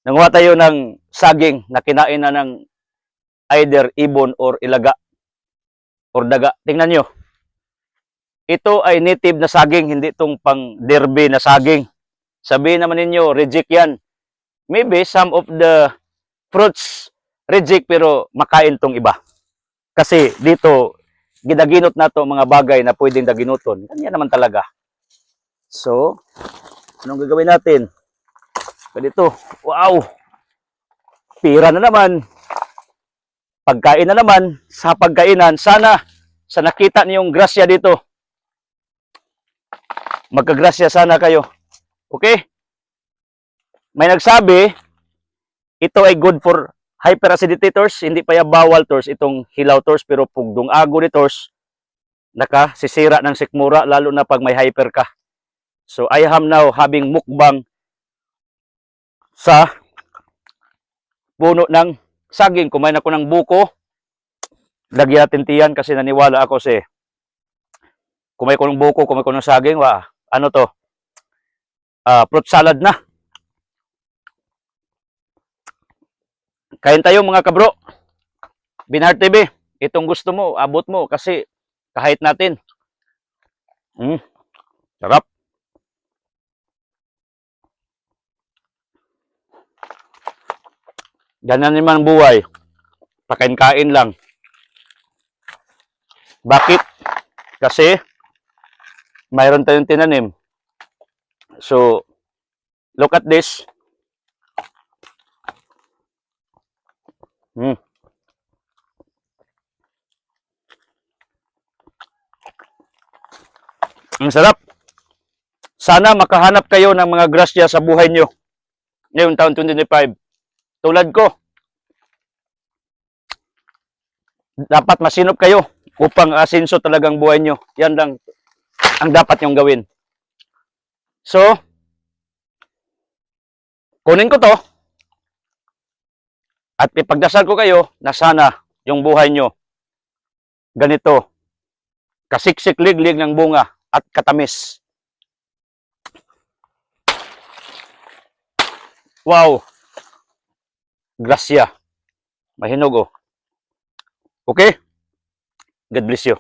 Nanguha tayo ng saging na kinain na ng either ibon or ilaga or daga. Tingnan nyo. Ito ay native na saging, hindi itong pang derby na saging. Sabihin naman ninyo, reject yan. Maybe some of the fruits reject pero makain tong iba. Kasi dito, ginaginot na to mga bagay na pwedeng daginuton. Kanya naman talaga. So, anong gagawin natin? Ganito. Wow! Pira na naman. Pagkain na naman. Sa pagkainan, sana sa nakita niyong grasya dito, magkagrasya sana kayo. Okay? May nagsabi, ito ay good for hyperacidity tors, hindi pa ya bawal tors itong hilaw tors, pero pugdong ago ni tors, nakasisira ng sikmura, lalo na pag may hyper ka. So I am now having mukbang sa puno ng saging. Kumain ako ng buko. Lagyan natin tiyan kasi naniwala ako kumain ko ng buko, kumain ko ng saging. Ano to? Fruit salad na. Kain tayo mga kabro. Binhart TV, itong gusto mo, abot mo kasi kahit natin. Sarap. Ganyan naman buhay. Pakain-kain lang. Bakit? Kasi mayroon tayong tinanim. So, look at this. Ang sarap. Sana makahanap kayo ng mga grasya sa buhay nyo ngayong taon 2025. Tulad ko, dapat masinop kayo upang asinso talagang buhay nyo. Yan lang ang dapat nyong gawin. So, kunin ko to at ipagdasal ko kayo na sana yung buhay nyo ganito, kasiksik-liglig ng bunga at katamis. Wow! Grasya. Mahinog oh. Okay? God bless you.